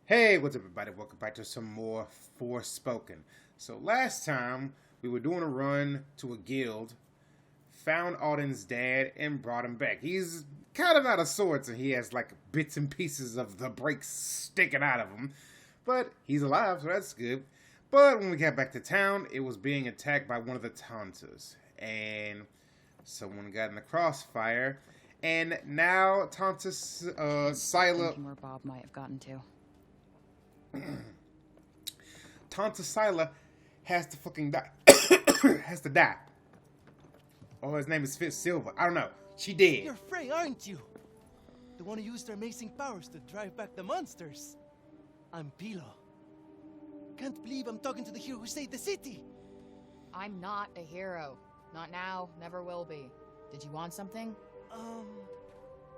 Hey, what's up, everybody? Welcome back to some more Forspoken. So last time we were doing a run to a guild, found Alden's dad, and brought him back. He's kind of out of sorts, and he has like bits and pieces of the breaks sticking out of him, but he's alive, so that's good. But when we got back to town, it was being attacked by one of the Taunters, and someone got in the crossfire, and now Tauntus, Scylla. Thinking where Bob might have gotten to. Scylla has to fucking die. Has to die. Oh, his name is Fitz Silver. I don't know. She dead. You're Frey, aren't you? The one who used her amazing powers to drive back the monsters. I'm Pilo. Can't believe I'm talking to the hero who saved the city. I'm not a hero. Not now, never will be. Did you want something?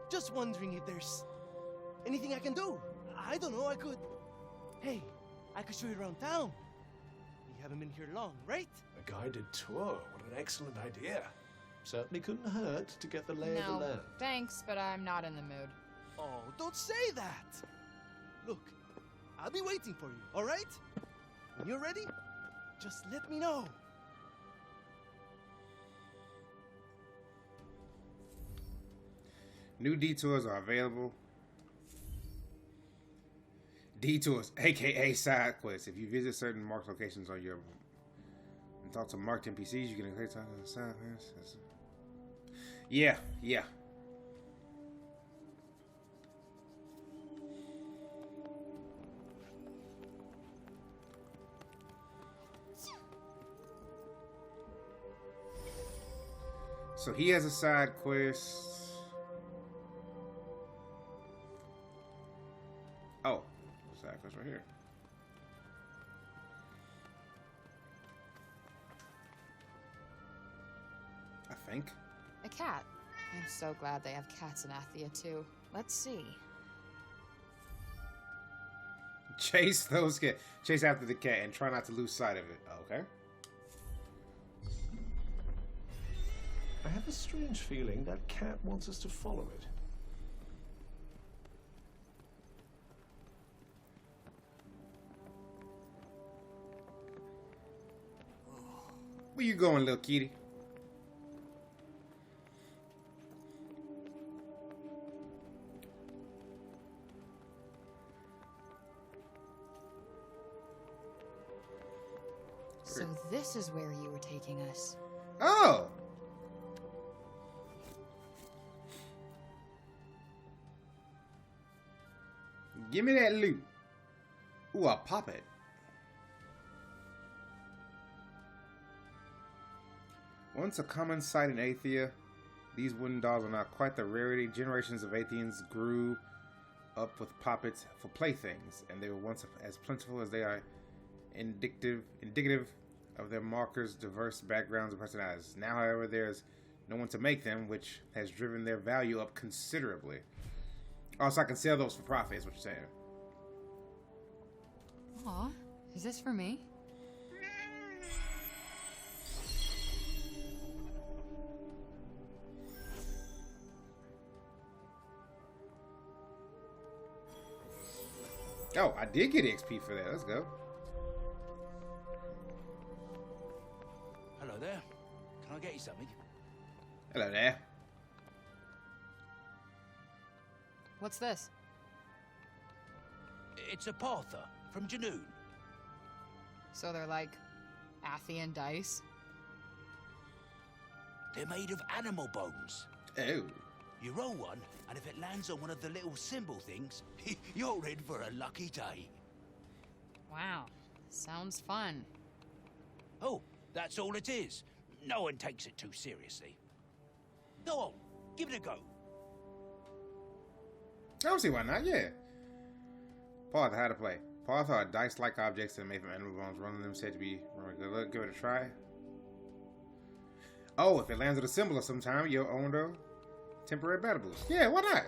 Just wondering if there's anything I can do. I don't know, I could... Hey, I could show you around town. You haven't been here long, right? A guided tour. What an excellent idea. Certainly couldn't hurt to get the lay of the No, land. thanks, but I'm not in the mood. Oh, don't say that. Look, I'll be waiting for you, all right? When you're ready, just let me know. New detours are available. Detours, aka side quests. If you visit certain marked locations on your and talk to marked NPCs, you can include time on the side. Yeah. So he has a side quest. Oh, side quest right here. I think. A cat. I'm so glad they have cats in Athia, too. Let's see. Chase those cat. Chase after the cat and try not to lose sight of it. Okay. I have a strange feeling that cat wants us to follow it. Where you going, little kitty? So this is where you were taking us. Oh! Give me that loot. Ooh, I'll pop it. Once a common sight in Athia, these wooden dolls are not quite the rarity. Generations of Athians grew up with poppets for playthings, and they were once as plentiful as they are indicative of their markers' diverse backgrounds and personalities. Now, however, there's no one to make them, which has driven their value up considerably. Also, I can sell those for profit, is what you're saying. Aw, is this for me? Oh, I did get XP for that. Let's go. Hello there. Can I get you something? Hello there. What's this? It's a Parther from Janoon. So they're like Athian dice? They're made of animal bones. Oh. You roll one, and if it lands on one of the little symbol things, you're in for a lucky day. Wow, sounds fun. Oh, that's all it is. No one takes it too seriously. Go on, give it a go. I don't see why not, yeah. Parther, how to play. Parther are dice-like objects that are made from animal bones. Running them said to be good luck. Give it a try. Oh, if it lands with a symbol of some time, you'll own a temporary battle boost. Yeah, why not?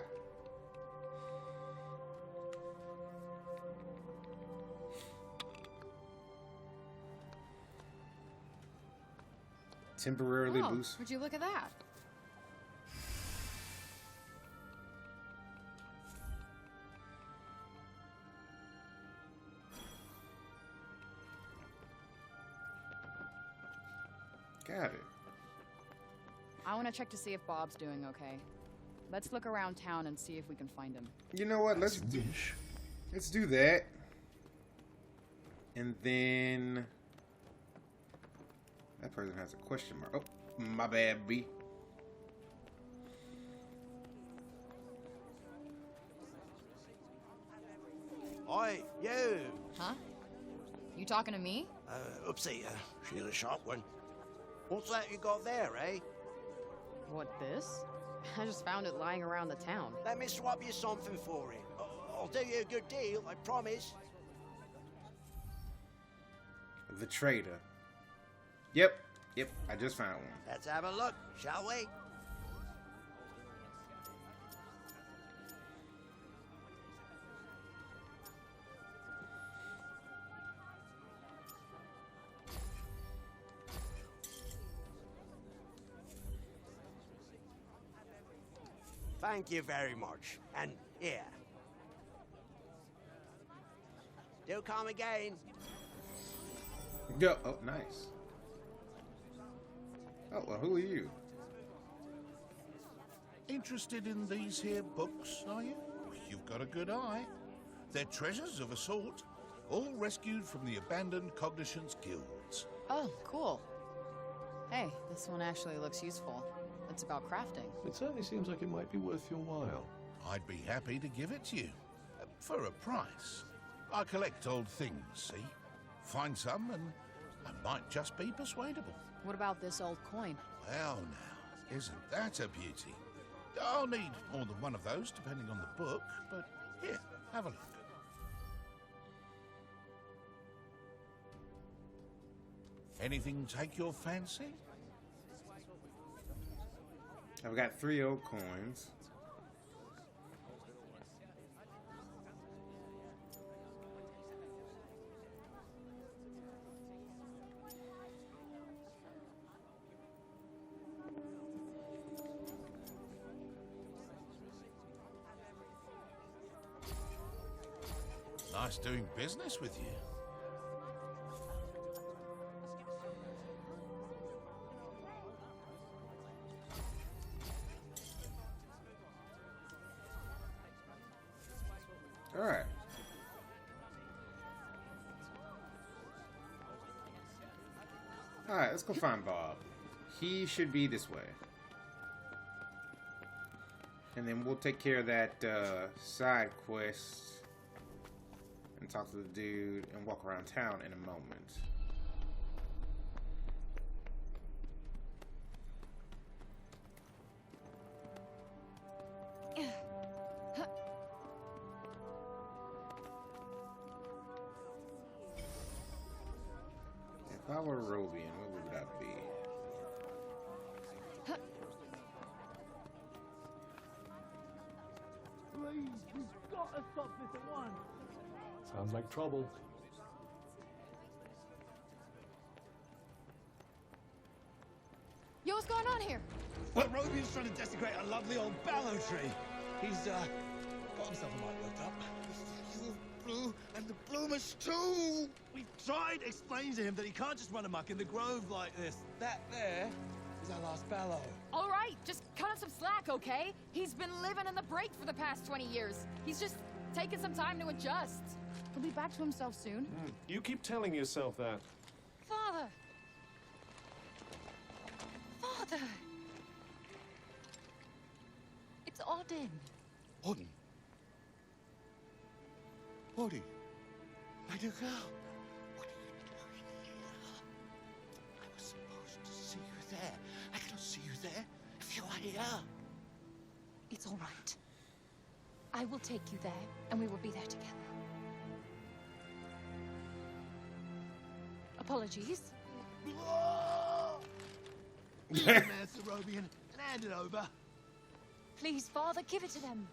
Temporarily Oh, boost. would you look at that? Got it. I want to check to see if Bob's doing okay. Let's look around town and see if we can find him. You know what? Let's do that. And then that person has a question mark. Oh, my bad, B. Oi, you! Huh? You talking to me? Oopsie, she's a sharp one. What's that you got there, eh? What, this? I just found it lying around the town. Let me swap you something for it. I'll do you a good deal, I promise. The trader. Yep, I just found one. Let's have a look, shall we? Thank you very much. And here. Do come again. Go. Oh, nice. Oh, well, who are you? Interested in these here books, are you? Well, you've got a good eye. They're treasures of a sort, all rescued from the abandoned Cognitions guilds. Oh, cool. Hey, this one actually looks useful. It's about crafting. It certainly seems like it might be worth your while. I'd be happy to give it to you. For a price. I collect old things, see? Find some and I might just be persuadable. What about this old coin? Well now, isn't that a beauty? I'll need more than one of those depending on the book, but here, have a look. Anything take your fancy? I've got 3 old coins. Nice doing business with you. All right. All right, let's go find Bob. He should be this way. And then we'll take care of that side quest and talk to the dude and walk around town in a moment. If I were Robian, what would that be? Please, we've got to stop this at once. Sounds like trouble. Yo, what's going on here? Well, Robian's trying to desecrate a lovely old ballow tree. He's, got himself a mite worked up. Blue, and the bloomers too! We've tried explaining to him that he can't just run amok in the grove like this. That there is our last ballow. All right, just cut him some slack, okay? He's been living in the break for the past 20 years. He's just taking some time to adjust. He'll be back to himself soon. You keep telling yourself that. Father! Father! It's Odin. Odin? Odin? My dear girl, what are you doing here? I was supposed to see you there. I cannot see you there if you are here. It's all right. I will take you there, and we will be there together. Apologies. Give him Master Robian and hand it over. Please, Father, give it to them.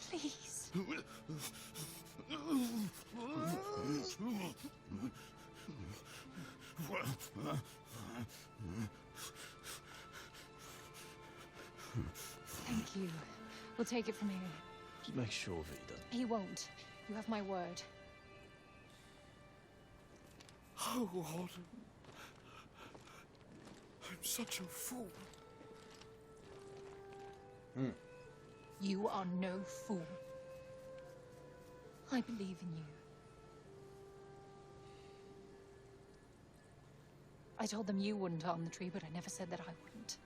Please. Thank you. We'll take it from here. Just make sure that he doesn't. He won't. You have my word. Oh, Odin. such a fool. You are no fool. I believe in you. I told them you wouldn't harm the tree, but I never said that I wouldn't.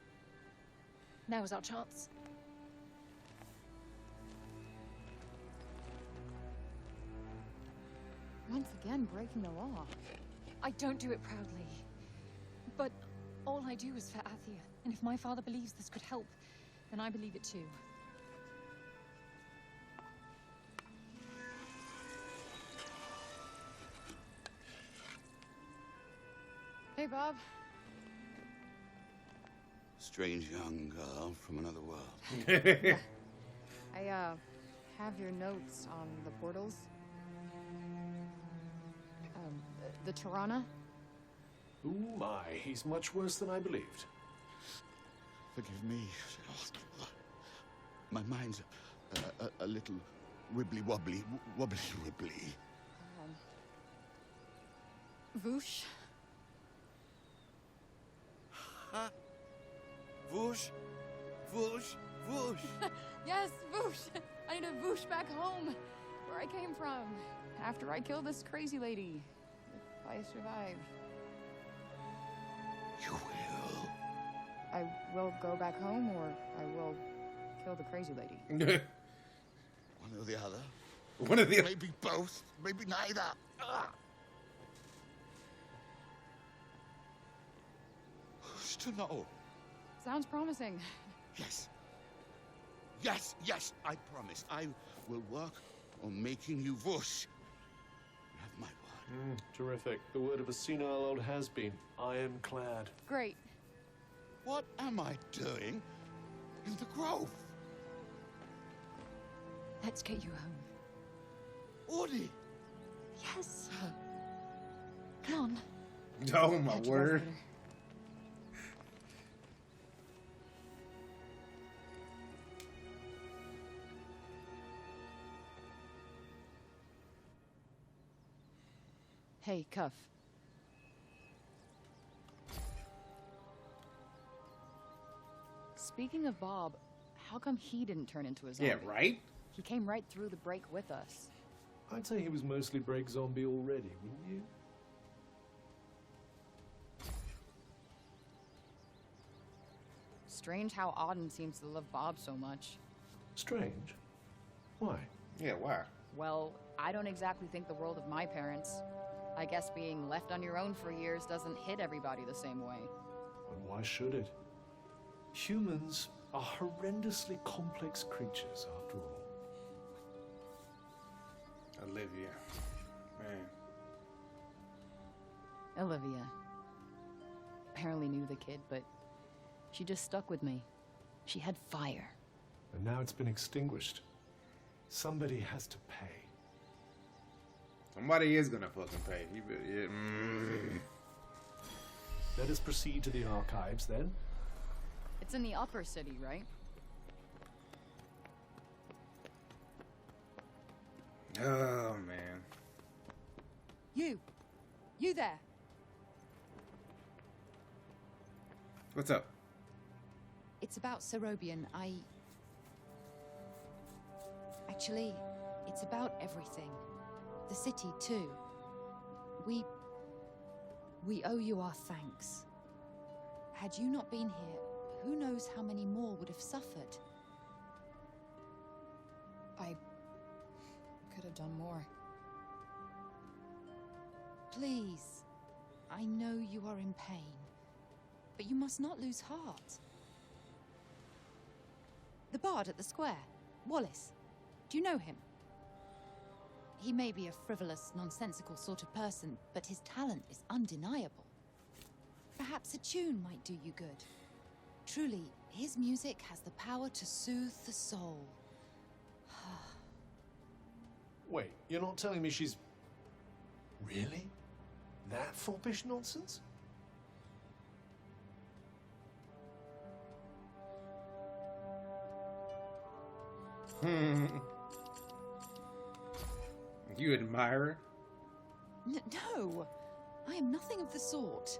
Now is our chance. Once again, breaking the law. I don't do it proudly. But all I do is for Athia. And if my father believes this could help, then I believe it too. Hey, Bob. Strange young girl from another world. I, have your notes on the portals. The Tirana? Oh my, he's much worse than I believed. Forgive me. My mind's a little wibbly-wobbly. Wobbly-wibbly. Voosh? Huh? Whoosh, whoosh, whoosh. Yes, Voosh! I need to Voosh back home, where I came from, after I killed this crazy lady. If I survive. You will. I will go back home, or I will kill the crazy lady. One or the other. One of the Maybe both. Maybe neither. Ah. Who's to know? Sounds promising. Yes. Yes, yes, I promise. I will work on making you whoosh. You have my word. Terrific. The word of a senile old has-been. Ironclad. Great. What am I doing in the grove? Let's get you home. Audie! Yes. Come on. Oh my Catch you word. later. Hey, Cuff. Speaking of Bob, how come he didn't turn into a zombie? Yeah, right? He came right through the break with us. I'd say he was mostly break zombie already, wouldn't you? Strange how Auden seems to love Bob so much. Strange. Why? Yeah, why? Well, I don't exactly think the world of my parents. I guess being left on your own for years doesn't hit everybody the same way. And why should it? Humans are horrendously complex creatures, after all. Olivia. Man. Olivia. Apparently knew the kid, but she just stuck with me. She had fire. And now it's been extinguished. Somebody has to pay. Somebody is gonna fucking pay. Let us proceed to the archives, then. It's in the upper city, right? Oh, man. You there. What's up? It's about Cerobian. Actually, it's about everything. The city, too. We owe you our thanks. Had you not been here, who knows how many more would have suffered? I could have done more. Please, I know you are in pain, but you must not lose heart. The bard at the square, Wallace. Do you know him? He may be a frivolous, nonsensical sort of person, but his talent is undeniable. Perhaps a tune might do you good. Truly, his music has the power to soothe the soul. Wait, you're not telling me she's... Really? That foppish nonsense? You admire her? No, I am nothing of the sort.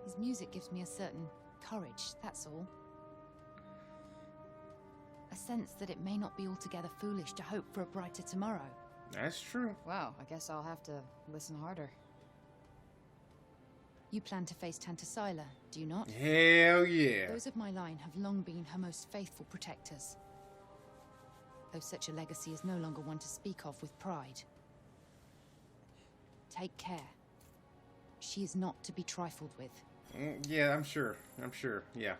His music gives me a certain courage, that's all. A sense that it may not be altogether foolish to hope for a brighter tomorrow. That's true. Wow, I guess I'll have to listen harder. You plan to face Tantasila, do you not? Hell yeah. Those of my line have long been her most faithful protectors. Though such a legacy is no longer one to speak of with pride. Take care. She is not to be trifled with. Yeah, I'm sure. Yeah.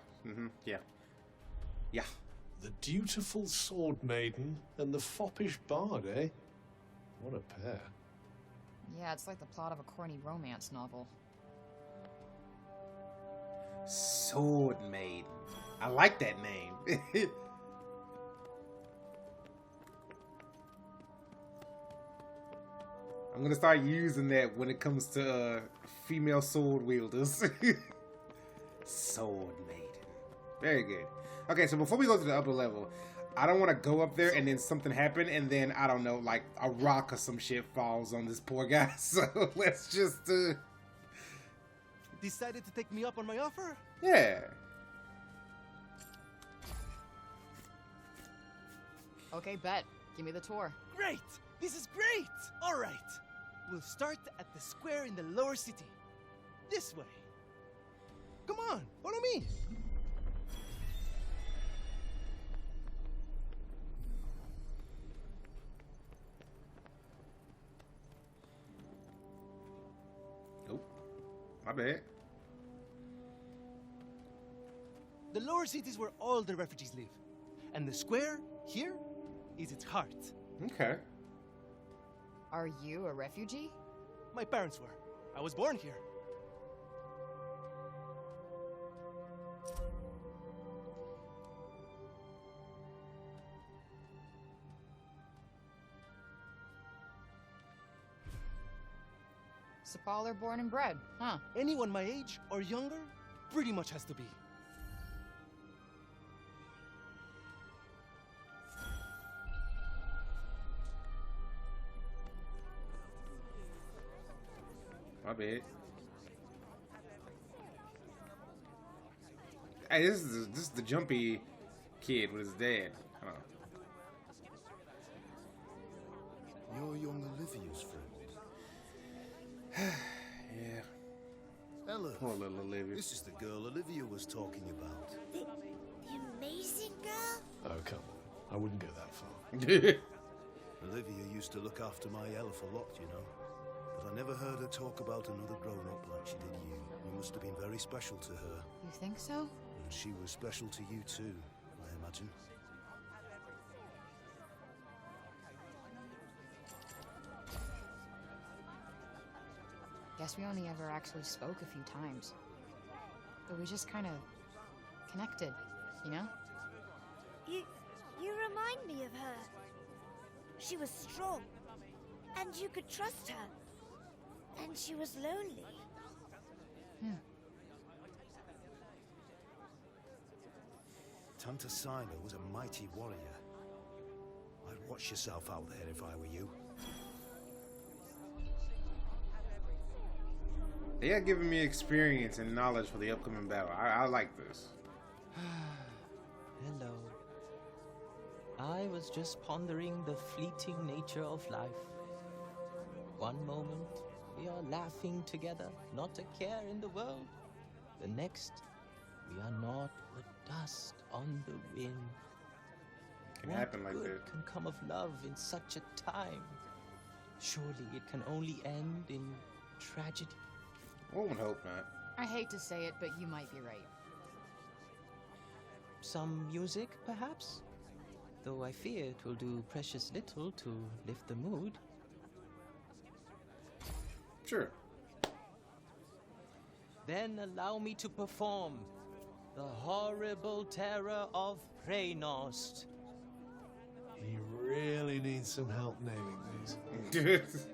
Yeah. Yeah. The dutiful sword maiden and the foppish bard, eh? What a pair. Yeah, it's like the plot of a corny romance novel. Sword Maiden. I like that name. I'm gonna start using that when it comes to female sword wielders. Sword Maiden. Very good. Okay, so before we go to the upper level, I don't want to go up there and then something happen and then, I don't know, like a rock or some shit falls on this poor guy. So let's just, Decided to take me up on my offer? yeah. Okay, bet. Give me the tour. Great! This is great! All right. We'll start at the square in the lower city. This way. Come on, follow me. Nope. My bad. The lower city is where all the refugees live. And the square, here, is its heart. Okay. Are you a refugee? My parents were. I was born here. CIPAL are born and bred, huh? Anyone my age or younger pretty much has to be. My bad. Hey, this is the jumpy kid with his dad. Huh. You're young Olivia's friend. Yeah. Ella, Poor little Olivia. this is the girl Olivia was talking about. The amazing girl? Oh, come on. I wouldn't go that far. Olivia used to look after my elf a lot, you know. But I never heard her talk about another grown-up like she did you. You must have been very special to her. You think so? And she was special to you too, I imagine. Guess we only ever actually spoke a few times. But we just kind of connected, you know? You remind me of her. She was strong, and you could trust her. And she was lonely. Yeah. Tantasila was a mighty warrior. I'd watch yourself out there if I were you. They are giving me experience and knowledge for the upcoming battle. I like this. Hello. I was just pondering the fleeting nature of life. One moment, we are laughing together, not a care in the world. The next, we are not but dust on the wind. Can happen like What that. good can come of love in such a time? Surely it can only end in tragedy. One would hope not. I hate to say it, but you might be right. Some music, perhaps? Though I fear it will do precious little to lift the mood. Sure. Then allow me to perform the horrible terror of Freynost. He really needs some help naming these.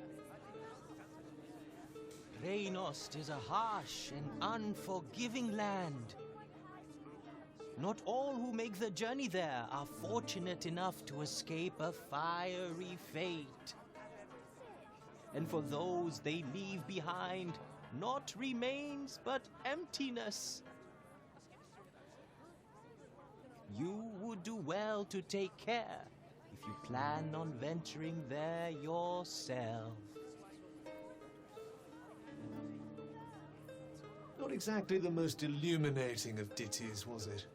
Freynost is a harsh and unforgiving land. Not all who make the journey there are fortunate enough to escape a fiery fate. And for those they leave behind, not remains but emptiness. You would do well to take care if you plan on venturing there yourself. Not exactly the most illuminating of ditties, was it?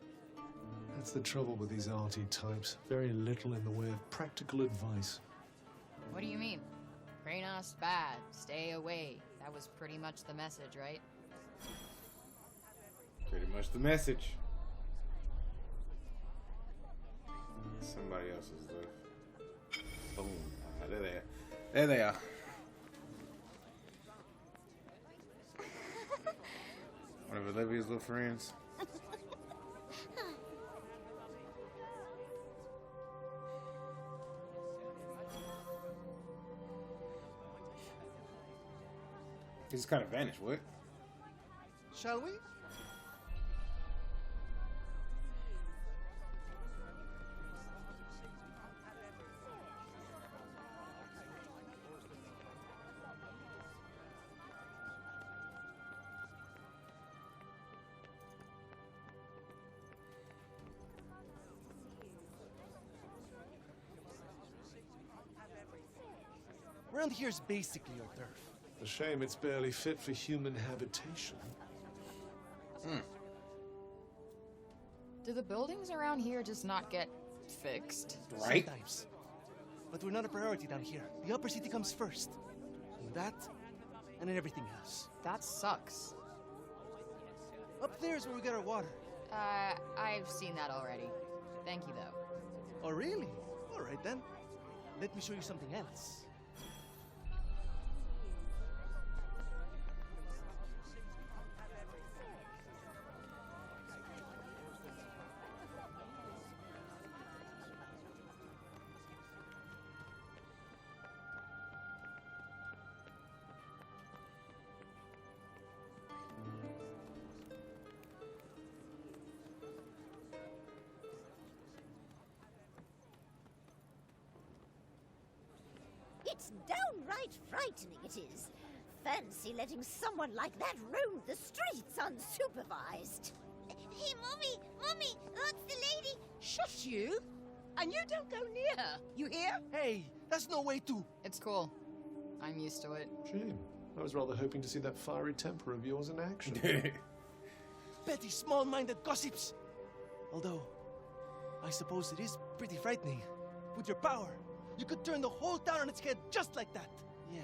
That's the trouble with these arty types. Very little in the way of practical advice. What do you mean? Kranos bad, stay away. That was pretty much the message, right? Pretty much the message. Somebody else's left. Boom. Ah, there they are. There they are. One of Olivia's little friends. He just kind of vanished, what? Shall we? Around here's basically our turf. A shame it's barely fit for human habitation. Do the buildings around here just not get fixed? Right? Sometimes. But we're not a priority down here. The upper city comes first. And that, and then everything else. That sucks. Up there is where we get our water. I've seen that already. Thank you, though. Oh, really? All right, then. Let me show you something else. It's downright frightening, it is. Fancy letting someone like that roam the streets unsupervised. Hey, Mommy! Mommy! That's the lady! Shush you! And you don't go near her, you hear? Hey, that's no way to... It's cool. I'm used to it. Shame. I was rather hoping to see that fiery temper of yours in action. Petty, small-minded gossips! Although, I suppose it is pretty frightening. With your power, you could turn the whole town on its head just like that. Yeah.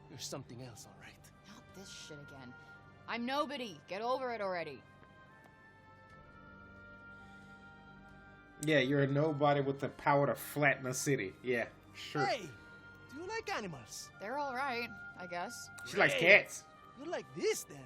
You're something else, all right. Not this shit again. I'm nobody. Get over it already. Yeah, you're a nobody with the power to flatten a city. Yeah, sure. Hey! Do you like animals? They're alright, I guess. She likes cats. You like this, then?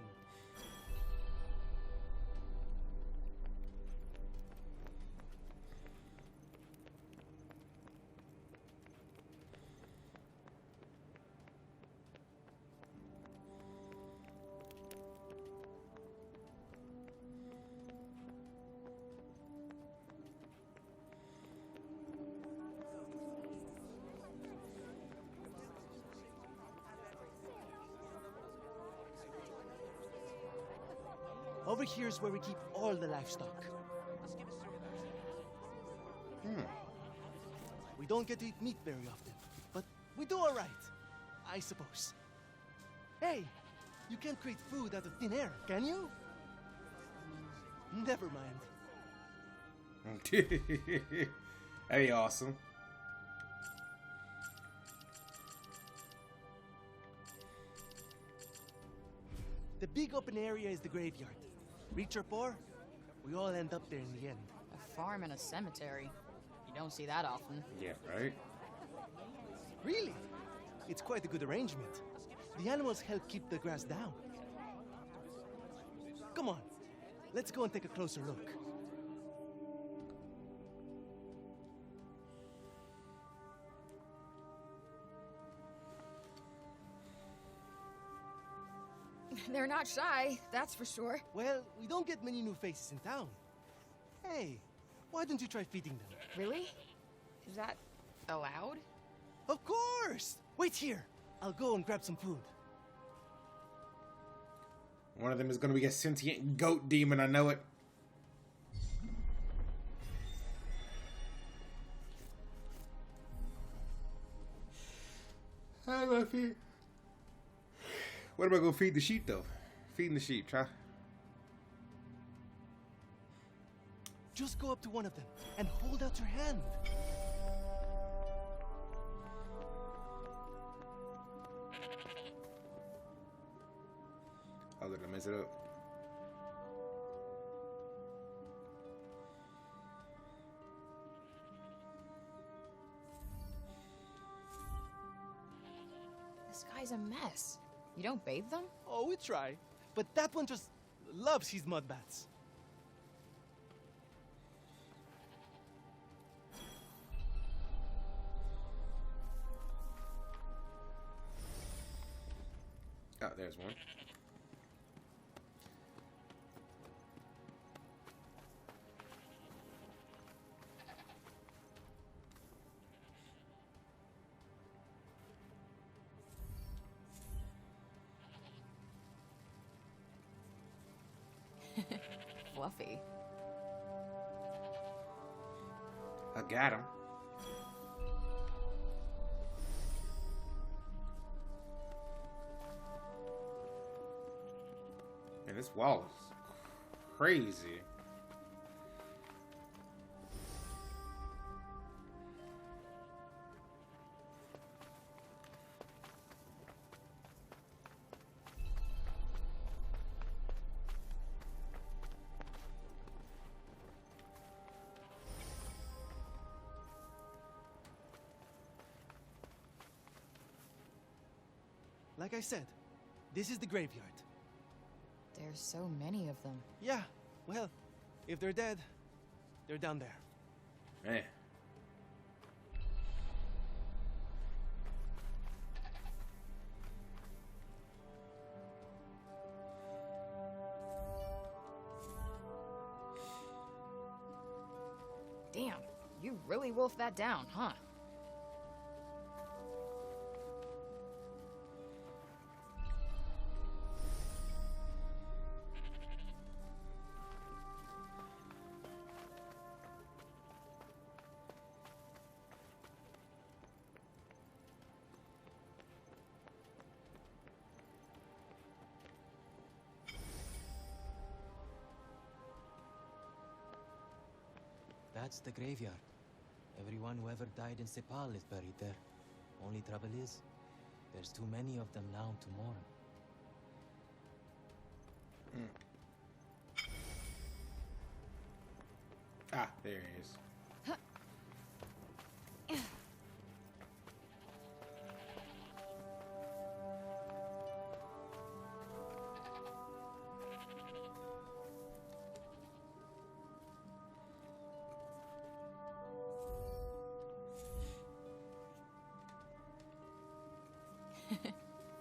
Over here is where we keep all the livestock. We don't get to eat meat very often, but we do all right, I suppose. Hey, you can't create food out of thin air, can you? Never mind. That'd be awesome. The big open area is the graveyard. Rich or poor, we all end up there in the end. A farm and a cemetery. You don't see that often. Yeah, right? Really? It's quite a good arrangement. The animals help keep the grass down. Come on, let's go and take a closer look. They're not shy, that's for sure. Well, we don't get many new faces in town. Hey, why don't you try feeding them? Really? Is that allowed? Of course! Wait here. I'll go and grab some food. One of them is going to be a sentient goat demon, I know it. How do I feed? What am I gonna feed the sheep though? Feeding the sheep, try. Just go up to one of them and hold out your hand. Oh, did I mess it up? This guy's a mess. You don't bathe them? Oh, we try. But that one just loves his mud baths. Oh, there's one. Fluffy. I got him. Man, this wall is crazy. Like I said, this is the graveyard. There's so many of them. Yeah, well, if they're dead, they're down there. Man. Damn, you really wolfed that down, huh? That's the graveyard. Everyone who ever died in CIPAL is buried there. Only trouble is, there's too many of them now to mourn. Ah, there he is.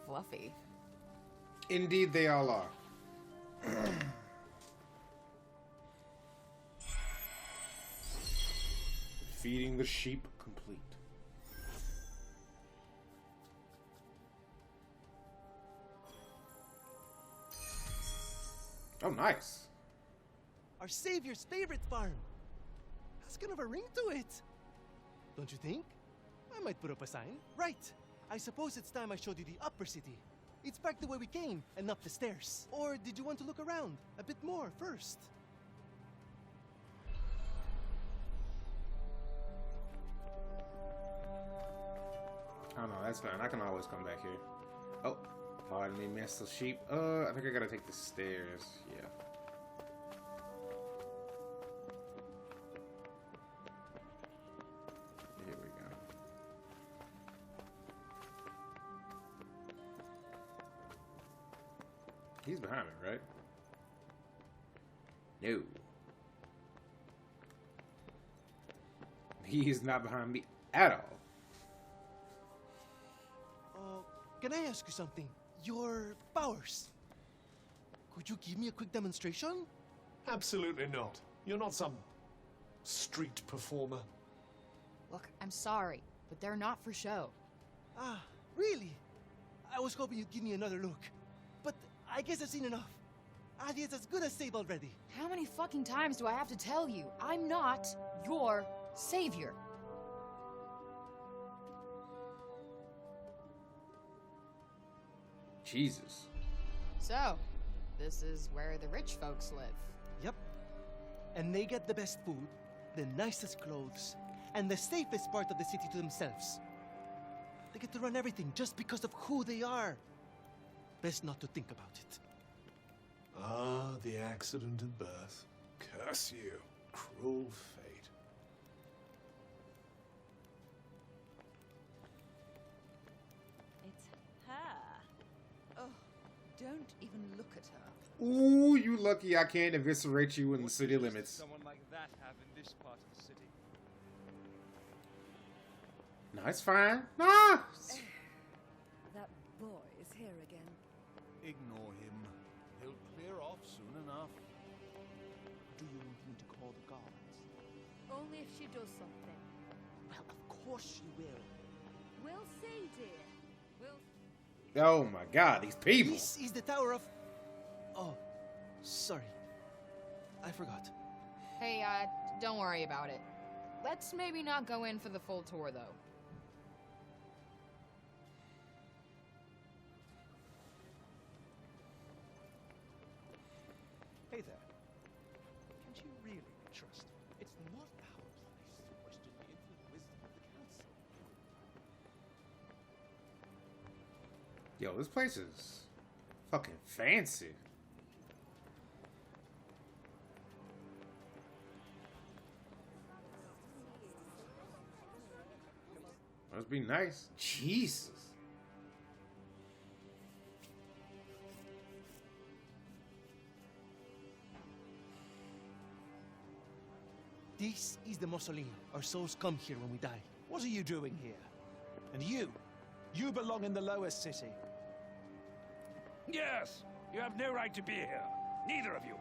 Fluffy. Indeed, they all are. Feeding the sheep complete. Oh, nice. Our savior's favorite farm. Has kind of a ring to it. Don't you think? I might put up a sign. Right. I suppose it's time I showed you the upper city. It's back the way we came and up the stairs. Or did you want to look around a bit more first? Oh no, that's fine. I can always come back here. Oh, pardon me, Mr. Sheep. I think I gotta take the stairs. Yeah. Here we go. He's behind me, right? No. He is not behind me at all. Can I ask you something? Your powers. Could you give me a quick demonstration? Absolutely not. You're not some street performer. Look, I'm sorry, but they're not for show. Ah, really? I was hoping you'd give me another look. But I guess I've seen enough. Athia's as good as saved already. How many fucking times do I have to tell you? I'm not your savior. Jesus. So, this is where the rich folks live. Yep. And they get the best food, the nicest clothes, and the safest part of the city to themselves. They get to run everything just because of who they are. Best not to think about it. Ah, the accident of birth. Curse you, cruel fate. It's her. Oh, don't even look at her. Ooh, you lucky I can't eviscerate you in the city limits. Someone like that have in this part of the city. No, it's fine. Nah. That boy is here again. Ignore him. He'll clear off soon enough. Do you want me to call the guards? Only if she does something. Well, of course she will. We'll see, dear. Oh my God, these people. This is the Tower of... Oh, sorry. I forgot. Hey, don't worry about it. Let's maybe not go in for the full tour, though. Hey there. Can't you really be trusted? It's not our place to question the infinite wisdom of the council. Yo, this place is fucking fancy. Must be nice. Jesus. This is the mausoleum. Our souls come here when we die. What are you doing here? And you? You belong in the lowest city. Yes, you have no right to be here. Neither of you.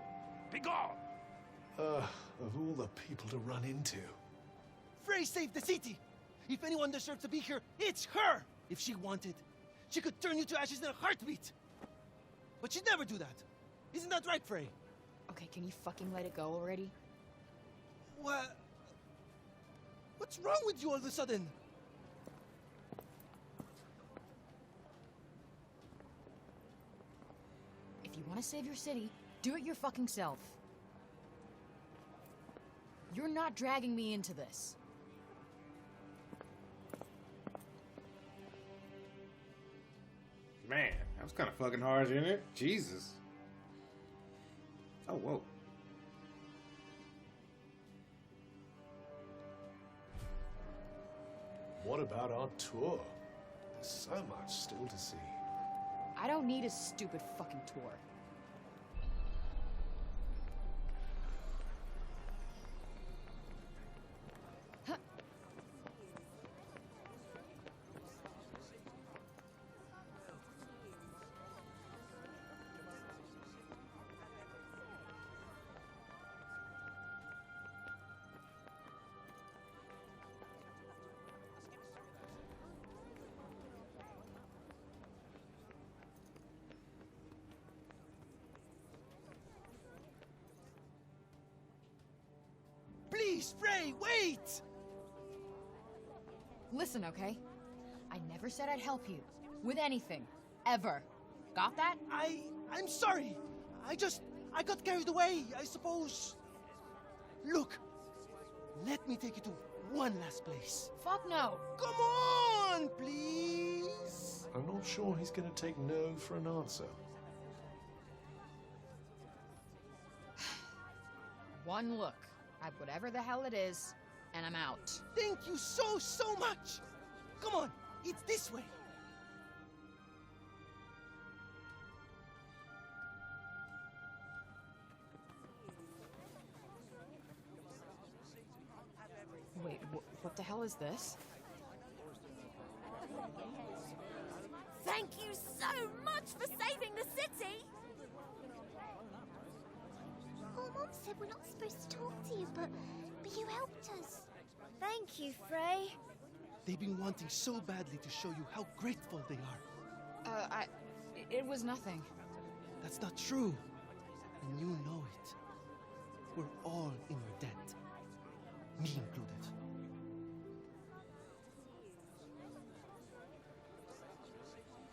Be gone! Of all the people to run into. Frey saved the city! If anyone deserves to be here, it's her! If she wanted, she could turn you to ashes in a heartbeat! But she'd never do that. Isn't that right, Frey? Okay, can you fucking let it go already? What? What's wrong with you all of a sudden? If you want to save your city, do it your fucking self. You're not dragging me into this. Man, that was kind of fucking hard, isn't it? Jesus. Oh, whoa. What about our tour? There's so much still to see. I don't need a stupid fucking tour. Please, Frey, wait! Listen, okay? I never said I'd help you. With anything. Ever. Got that? I'm sorry. I got carried away, I suppose. Look, let me take you to one last place. Fuck no. Come on, please. I'm not sure he's going to take no for an answer. One look at whatever the hell it is, and I'm out. Thank you so much. Come on, it's this way. Wait, what the hell is this? Thank you so much for saving the city! Oh, Mom said we're not supposed to talk to you, but you helped us. Thank you, Frey. They've been wanting so badly to show you how grateful they are. It was nothing. That's not true. And you know it. We're all in your debt. Me included.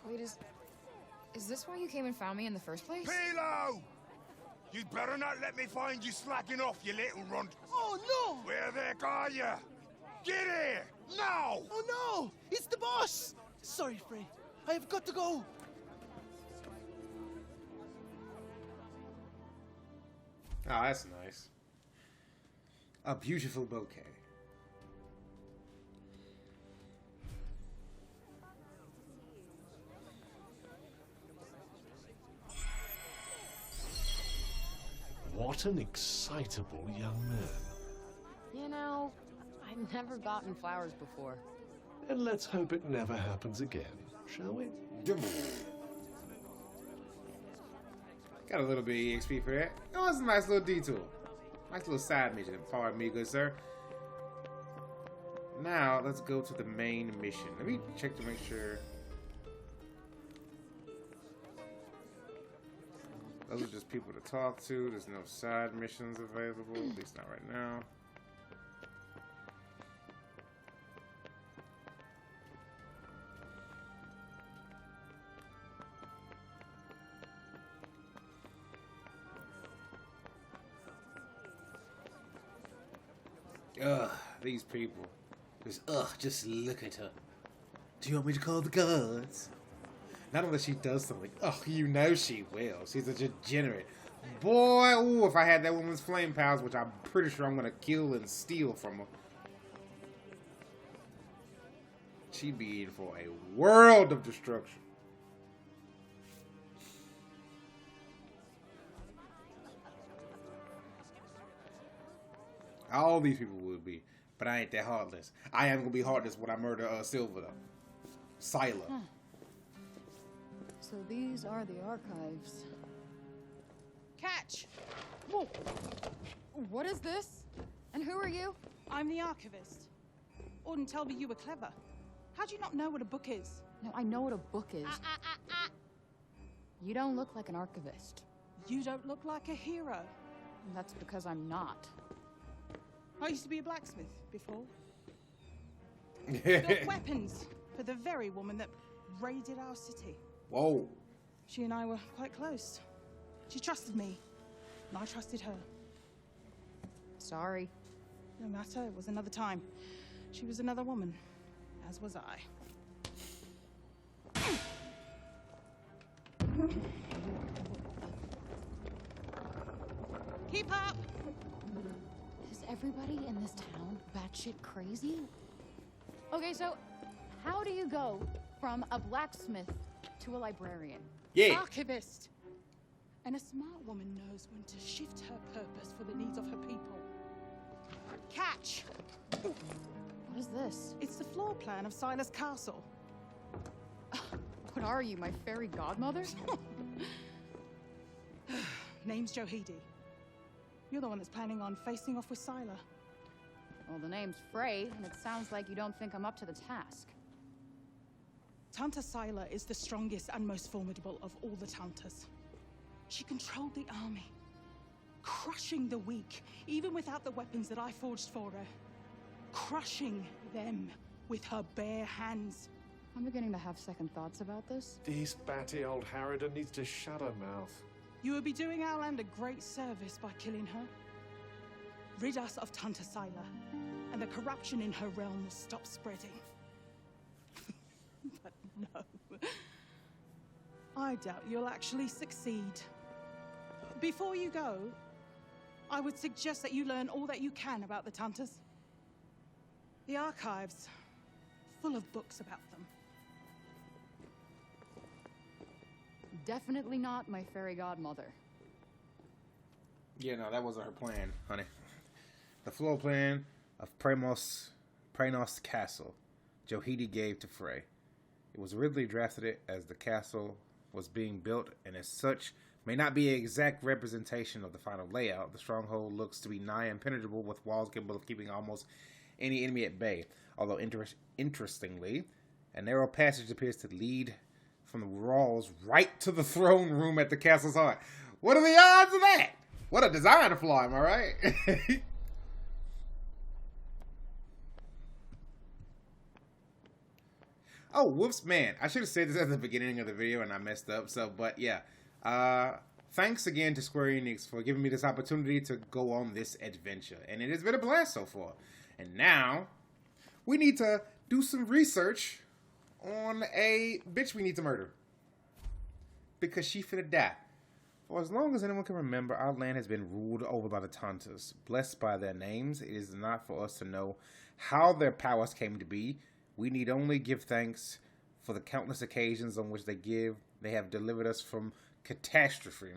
Wait, Is this why you came and found me in the first place? Pilo! You'd better not let me find you slacking off, you little runt. Oh, no! Where the heck are you? Get here! Now! Oh, no! It's the boss! Sorry, Frey. I have got to go. Oh, that's nice. A beautiful bouquet. What an excitable young man. You know, I've never gotten flowers before. And let's hope it never happens again, shall we? Got a little bit of EXP for that. Oh, it's a nice little detour. Nice little side mission. Pardon me, good sir. Now, let's go to the main mission. Let me check to make sure. Those are just people to talk to. There's no side missions available, at least not right now. Ugh, these people. Just look at her. Do you want me to call the guards? Not unless she does something. Oh, you know she will. She's a degenerate. Boy, ooh, if I had that woman's flame powers, which I'm pretty sure I'm going to kill and steal from her. She'd be in for a world of destruction. All these people would be. But I ain't that heartless. I am going to be heartless when I murder Silva, though. Sila. Huh. So these are the archives. Catch! Whoa. What is this? And who are you? I'm the archivist. Auden told me you were clever. How do you not know what a book is? No, I know what a book is. You don't look like an archivist. You don't look like a hero. That's because I'm not. I used to be a blacksmith before. Built weapons for the very woman that raided our city. Whoa. She and I were quite close. She trusted me, and I trusted her. Sorry. No matter, it was another time. She was another woman, as was I. Keep up! Is everybody in this town batshit crazy? Okay, so how do you go from a blacksmith to a librarian? Yeah. Archivist! And a smart woman knows when to shift her purpose for the needs of her people. Catch! What is this? It's the floor plan of Silas Castle. What are you, my fairy godmother? Name's Johidi. You're the one that's planning on facing off with Sila. Well, the name's Frey, and it sounds like you don't think I'm up to the task. Tanta Sila is the strongest and most formidable of all the Tantas. She controlled the army, crushing the weak, even without the weapons that I forged for her. Crushing them with her bare hands. I'm beginning to have second thoughts about this. This batty old Harridan needs to shut her mouth. You would be doing our land a great service by killing her. Rid us of Tanta Sila, and the corruption in her realm will stop spreading. But no. I doubt you'll actually succeed. Before you go, I would suggest that you learn all that you can about the Tantas. The archives, full of books about them. Definitely not my fairy godmother. Yeah, no, that wasn't her plan, honey. The floor plan of Praenos Castle, Johidi gave to Frey. It was originally drafted as the castle was being built, and as such, may not be an exact representation of the final layout. The stronghold looks to be nigh impenetrable, with walls capable of keeping almost any enemy at bay. Although, interestingly, a narrow passage appears to lead from the walls right to the throne room at the castle's heart. What are the odds of that? What a design flaw, am I right? Oh, whoops, man. I should have said this at the beginning of the video and I messed up. So, but yeah. Thanks again to Square Enix for giving me this opportunity to go on this adventure. And it has been a blast so far. And now, we need to do some research on a bitch we need to murder. Because she finna die. For as long as anyone can remember, our land has been ruled over by the Tantas. Blessed by their names, it is not for us to know how their powers came to be. We need only give thanks for the countless occasions on which they have delivered us from catastrophe.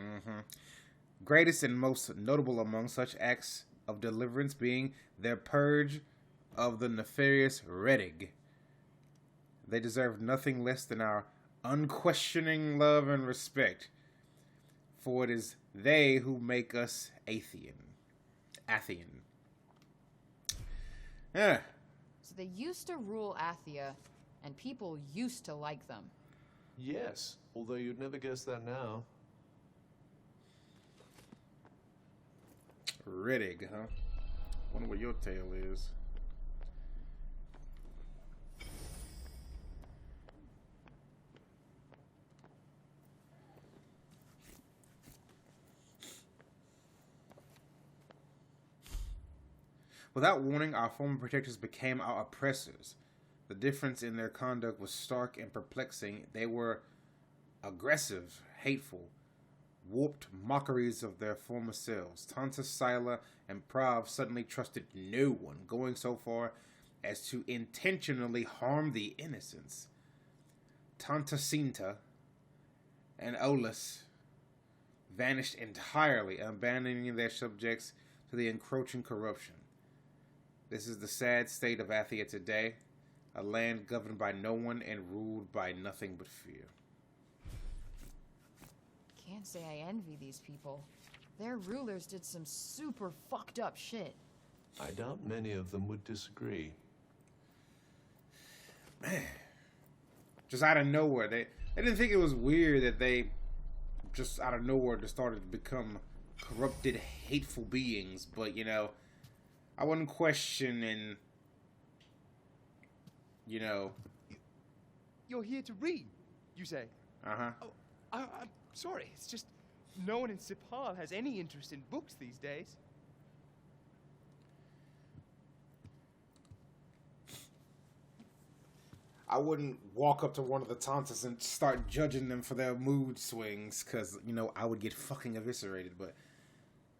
Greatest and most notable among such acts of deliverance being their purge of the nefarious Redig. They deserve nothing less than our unquestioning love and respect, for it is they who make us Athian. Yeah. So they used to rule Athia, and people used to like them. Yes, although you'd never guess that now. Redig, huh? Wonder what your tale is. Without warning, our former protectors became our oppressors. The difference in their conduct was stark and perplexing. They were aggressive, hateful, warped mockeries of their former selves. Tanta, Sila, and Prav suddenly trusted no one, going so far as to intentionally harm the innocents. Tanta Sinta and Olus vanished entirely, abandoning their subjects to the encroaching corruption. This is the sad state of Athia today, a land governed by no one and ruled by nothing but fear. Can't say I envy these people. Their rulers did some super fucked up shit. I doubt many of them would disagree. Man. Just out of nowhere. They didn't think it was weird that they just out of nowhere just started to become corrupted, hateful beings. But, you know, I wouldn't question and, you know... You're here to read, you say? Uh-huh. Oh, I'm sorry. It's just no one in CIPAL has any interest in books these days. I wouldn't walk up to one of the Tantas and start judging them for their mood swings, because, you know, I would get fucking eviscerated. But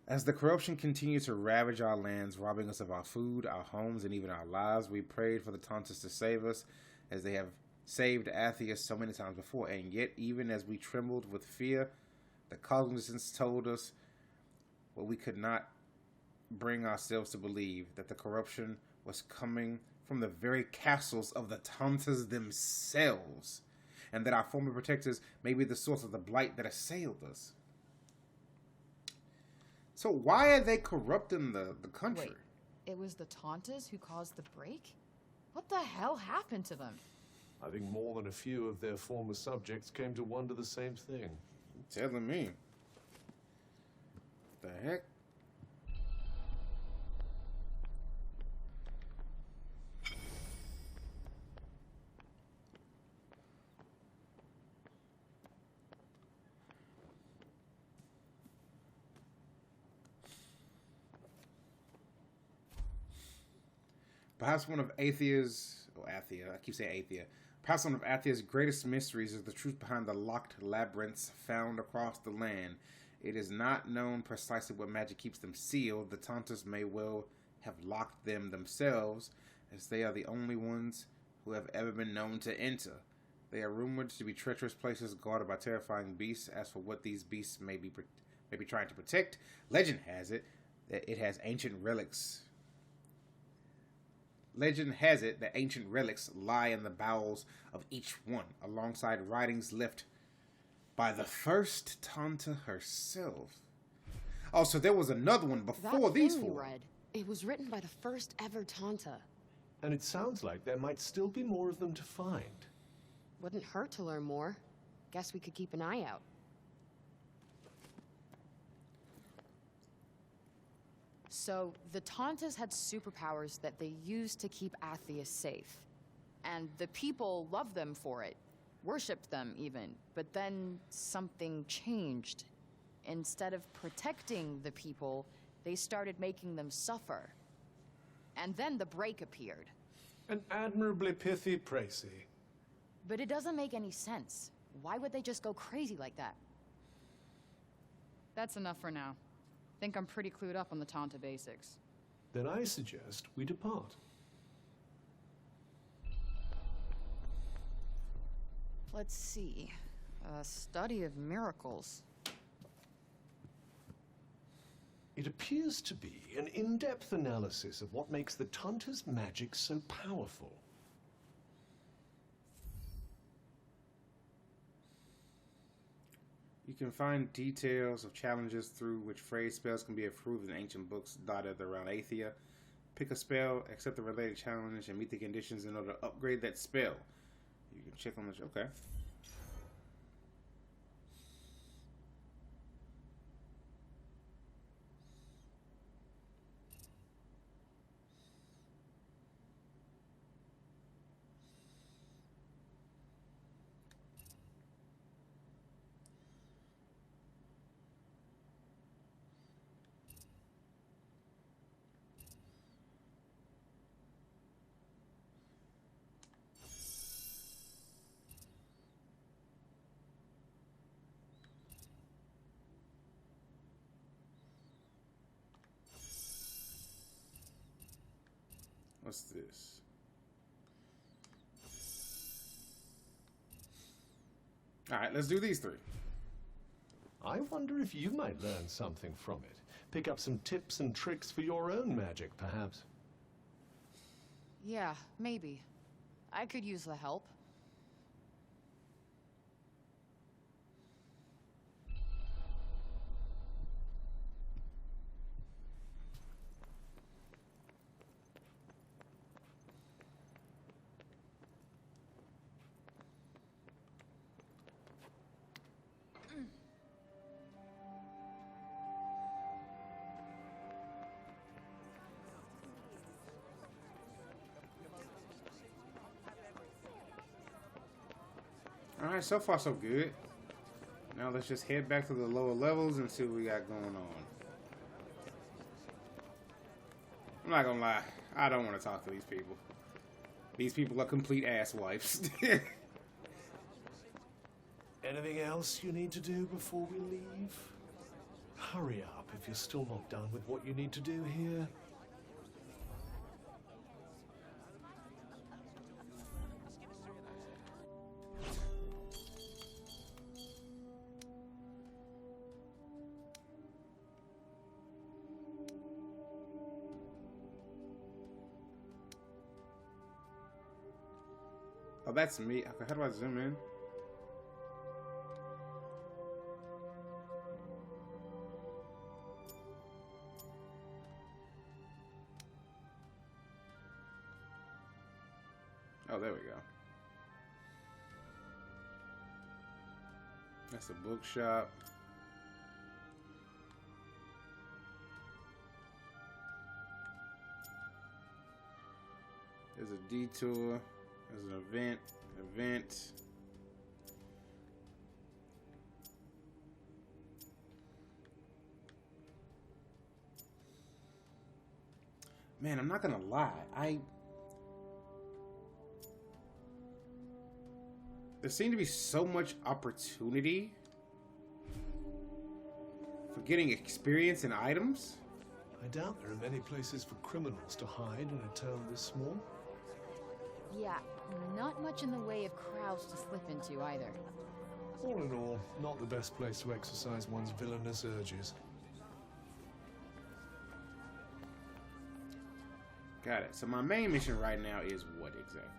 as the corruption continued to ravage our lands, robbing us of our food, our homes, and even our lives, we prayed for the Tantas to save us, as they have saved Athia so many times before. And yet, even as we trembled with fear, the cognizance told us what we could not bring ourselves to believe, that the corruption was coming from the very castles of the Tantas themselves, and that our former protectors may be the source of the blight that assailed us. So why are they corrupting the country? Wait, it was the Tantas who caused the break? What the hell happened to them? I think more than a few of their former subjects came to wonder the same thing. You're telling me. What the heck? Perhaps one of Athia's, I keep saying Athia. Perhaps one of Athia's greatest mysteries is the truth behind the locked labyrinths found across the land. It is not known precisely what magic keeps them sealed. The Tantas may well have locked them themselves, as they are the only ones who have ever been known to enter. They are rumored to be treacherous places guarded by terrifying beasts. As for what these beasts may be trying to protect, legend has it that ancient relics lie in the bowels of each one, alongside writings left by the first Tanta herself. Oh, so there was another one before these four. Read, it was written by the first ever Tanta. And it sounds like there might still be more of them to find. Wouldn't hurt to learn more. Guess we could keep an eye out. So, the Tantas had superpowers that they used to keep Athia safe. And the people loved them for it, worshipped them even. But then something changed. Instead of protecting the people, they started making them suffer. And then the break appeared. An admirably pithy précis. But it doesn't make any sense. Why would they just go crazy like that? That's enough for now. Think I'm pretty clued up on the Tanta basics. Then I suggest we depart. Let's see. A study of miracles. It appears to be an in-depth analysis of what makes the Tanta's magic so powerful. You can find details of challenges through which Frey spells can be approved in ancient books dotted around Athia. Pick a spell, accept the related challenge, and meet the conditions in order to upgrade that spell. You can check on the... Okay. What's this? Alright, let's do these three. I wonder if you might learn something from it. Pick up some tips and tricks for your own magic, perhaps. Yeah, maybe. I could use the help. Alright, so far so good. Now let's just head back to the lower levels and see what we got going on. I'm not gonna lie, I don't want to talk to these people. These people are complete asswipes. Anything else you need to do before we leave? Hurry up if you're still not done with what you need to do here. Oh, that's me. Okay, how do I zoom in? Oh, there we go. That's a bookshop. There's a detour. There's an event. Man, I'm not gonna lie. There seemed to be so much opportunity for getting experience and items. I doubt there are many places for criminals to hide in a town this small. Yeah, not much in the way of crowds to slip into either. All in all, not the best place to exercise one's villainous urges. Got it. So my main mission right now is what exactly?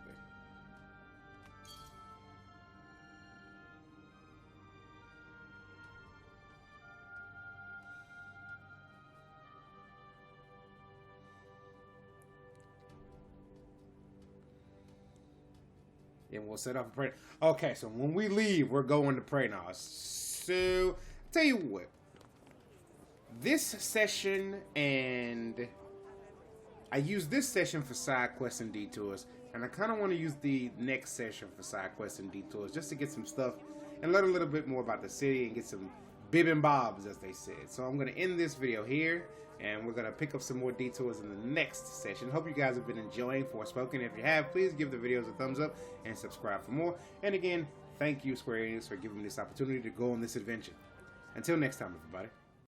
And we'll set up a prayer. Okay, so when we leave, we're going to pray now. So, I'll tell you what. This session, and I use this session for side quests and detours. And I kind of want to use the next session for side quests and detours just to get some stuff and learn a little bit more about the city and get some bib and bobs, as they said. So I'm going to end this video here, and we're going to pick up some more detours in the next session. Hope you guys have been enjoying Forspoken. If you have, please give the videos a thumbs up and subscribe for more. And again, thank you, Square Enix, for giving me this opportunity to go on this adventure. Until next time, everybody.